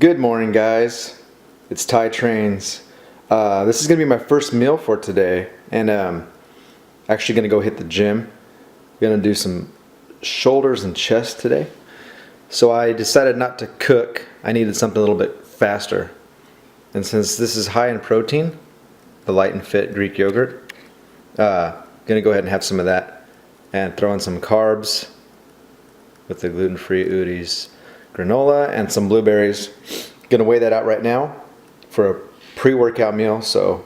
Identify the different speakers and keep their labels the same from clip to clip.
Speaker 1: Good morning, guys. It's Ty Trains. This is gonna be my first meal for today, and actually gonna go hit the gym. Gonna do some shoulders and chest today. So I decided not to cook. I needed something a little bit faster, and since this is high in protein, the Light and Fit Greek yogurt, gonna go ahead and have some of that, and throw in some carbs with the gluten-free Udi's granola and some blueberries. Gonna weigh that out right now for a pre-workout meal, so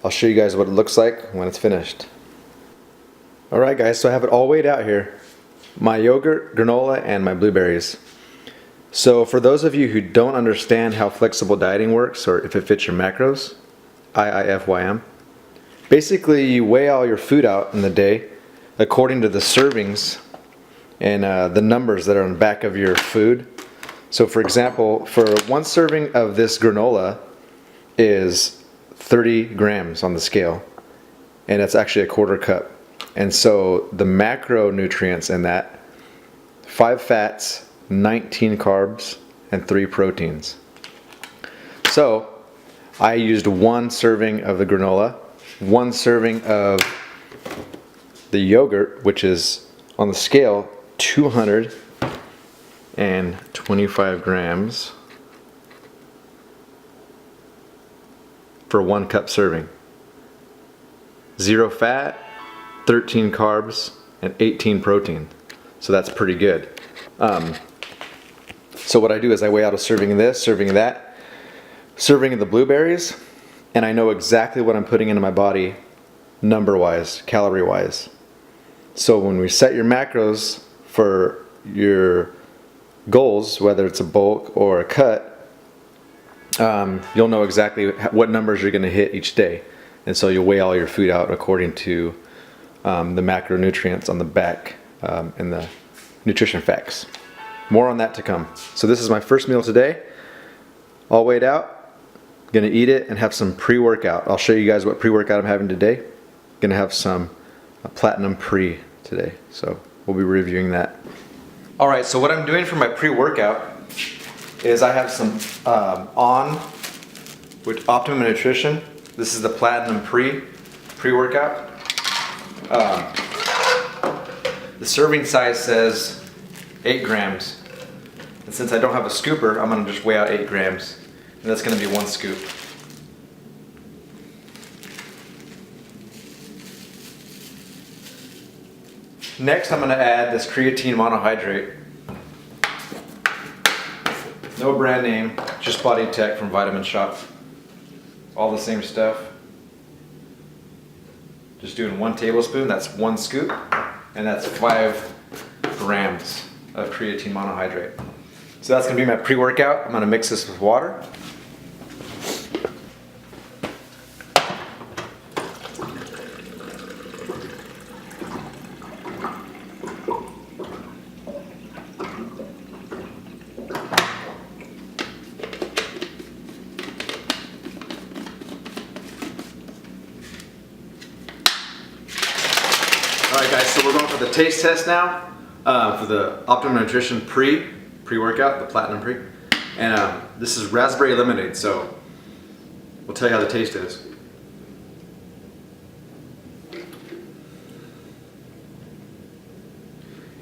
Speaker 1: I'll show you guys what it looks like when it's finished. Alright guys, so I have it all weighed out here. My yogurt, granola, and my blueberries. So for those of you who don't understand how flexible dieting works or if it fits your macros, IIFYM, basically you weigh all your food out in the day according to the servings and the numbers that are on the back of your food. So for example, for one serving of this granola is 30 grams on the scale, and it's actually a quarter cup. And so the macronutrients in that, 5 fats, 19 carbs, and 3 proteins. So I used 1 serving of the granola, 1 serving of the yogurt, which is on the scale 225 grams for 1 cup serving. 0 fat, 13 carbs, and 18 protein. So that's pretty good. So what I do is I weigh out a serving of this, serving of that, serving of the blueberries, and I know exactly what I'm putting into my body number-wise, calorie-wise. So when we set your macros for your goals, whether it's a bulk or a cut, you'll know exactly what numbers you're going to hit each day. And so you'll weigh all your food out according to the macronutrients on the back and the nutrition facts. More on that to come. So this is my first meal today, all weighed out. Gonna eat it and have some pre-workout. I'll show you guys what pre-workout I'm having today. Gonna have some Platinum Pre today, so we'll be reviewing that. Alright, so what I'm doing for my pre-workout is I have some with Optimum Nutrition. This is the Platinum pre-workout. The serving size says 8 grams. And since I don't have a scooper, I'm going to just weigh out 8 grams. And that's going to be 1 scoop. Next, I'm going to add this creatine monohydrate. No brand name, just Body Tech from Vitamin Shop. All the same stuff. Just doing 1 tablespoon, that's 1 scoop, and that's 5 grams of creatine monohydrate. So that's gonna be my pre-workout. I'm gonna mix this with water. Alright guys, so we're going for the taste test now for the Optimum Nutrition pre-workout, the Platinum Pre. And this is raspberry lemonade, so we'll tell you how the taste is.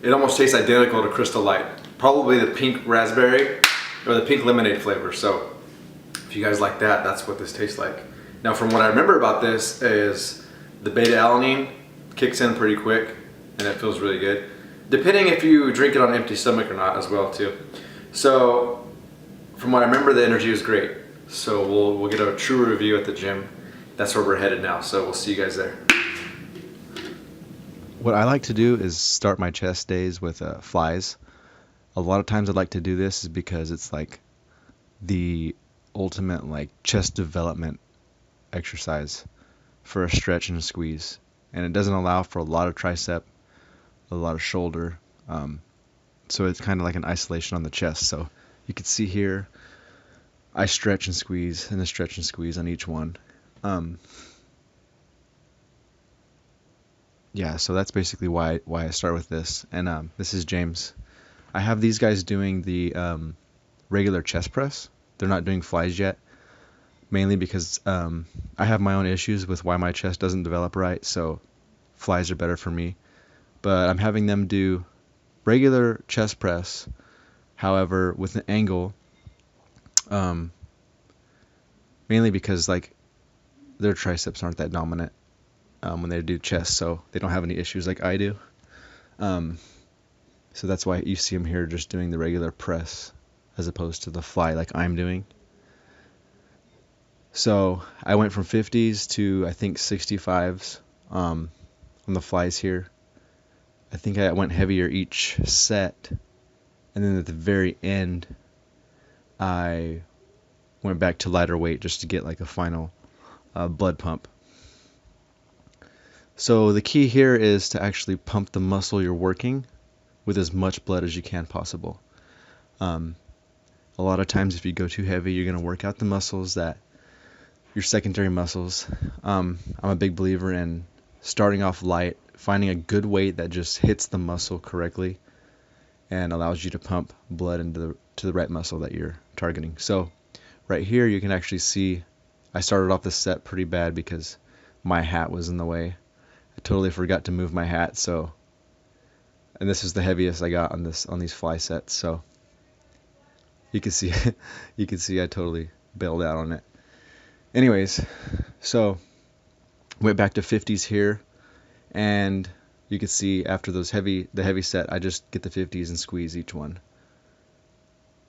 Speaker 1: It almost tastes identical to Crystal Light. Probably the pink raspberry or the pink lemonade flavor, so if you guys like that, that's what this tastes like. Now from what I remember about this is the beta-alanine kicks in pretty quick and it feels really good, depending if you drink it on an empty stomach or not as well too. So from what I remember, the energy is great, so we'll get a true review at the gym. That's where we're headed now, so we'll see you guys there.
Speaker 2: What I like to do is start my chest days with flies. A lot of times I like to do this is because it's like the ultimate like chest development exercise for a stretch and a squeeze. And it doesn't allow for a lot of tricep, a lot of shoulder, so it's kind of like an isolation on the chest. So you can see here, I stretch and squeeze, and a stretch and squeeze on each one. Yeah, so that's basically why I start with this. And this is James. I have these guys doing the regular chest press, they're not doing flies yet, mainly because I have my own issues with why my chest doesn't develop right, so flies are better for me. But I'm having them do regular chest press, however, with an angle, um, mainly because like their triceps aren't that dominant when they do chest, so they don't have any issues like I do. Um, so that's why you see them here just doing the regular press as opposed to the fly like I'm doing. So I went from 50s to I think 65s on the flies here. I think I went heavier each set, and then at the very end I went back to lighter weight just to get like a final blood pump. So the key here is to actually pump the muscle you're working with as much blood as you can possible. A lot of times if you go too heavy, you're going to work out the muscles that your secondary muscles. I'm a big believer in starting off light, finding a good weight that just hits the muscle correctly and allows you to pump blood into the right muscle that you're targeting. So right here you can actually see I started off this set pretty bad because my hat was in the way. I totally forgot to move my hat, and this is the heaviest I got on these fly sets, so you can see I totally bailed out on it. Anyways, so went back to 50s here, and you can see after the heavy set, I just get the 50s and squeeze each one,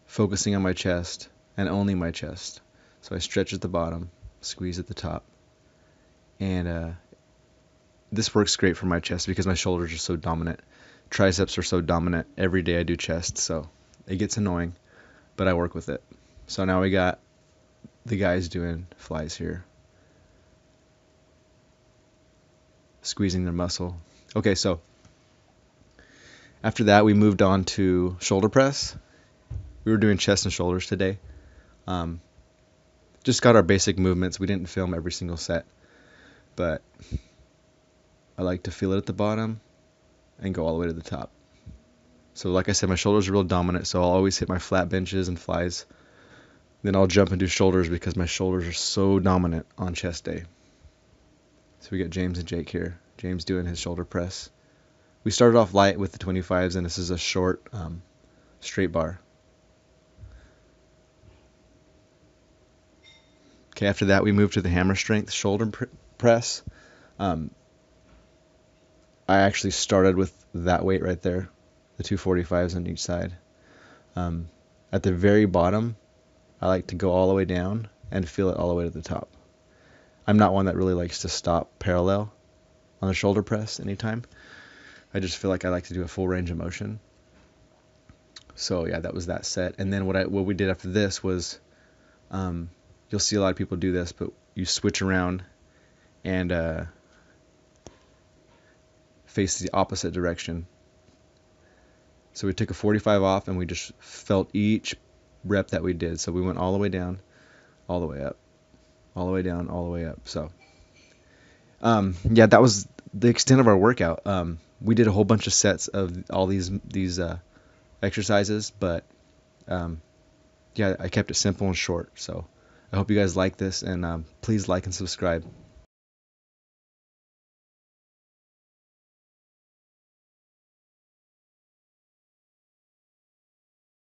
Speaker 2: focusing on my chest and only my chest. So I stretch at the bottom, squeeze at the top, and this works great for my chest because my shoulders are so dominant. Triceps are so dominant. Every day I do chest, so it gets annoying, but I work with it. So now we got the guys doing flies here, squeezing their muscle. Okay, so after that we moved on to shoulder press. We were doing chest and shoulders today. Just got our basic movements. We didn't film every single set, but I like to feel it at the bottom and go all the way to the top. So like I said, my shoulders are real dominant, so I'll always hit my flat benches and flies. Then I'll jump and do shoulders because my shoulders are so dominant on chest day. So we got James and Jake here. James doing his shoulder press. We started off light with the 25s, and this is a short straight bar. Okay, after that we moved to the hammer strength shoulder press. I actually started with that weight right there, the 245s on each side. At the very bottom, I like to go all the way down and feel it all the way to the top. I'm not one that really likes to stop parallel on the shoulder press anytime. I just feel like I like to do a full range of motion. So yeah, that was that set. And then what we did after this was, you'll see a lot of people do this, but you switch around and face the opposite direction. So we took a 45 off and we just felt each rep that we did. So we went all the way down, all the way up, all the way down, all the way up. So yeah, that was the extent of our workout. We did a whole bunch of sets of all these exercises, but yeah, I kept it simple and short. So I hope you guys like this, and please like and subscribe.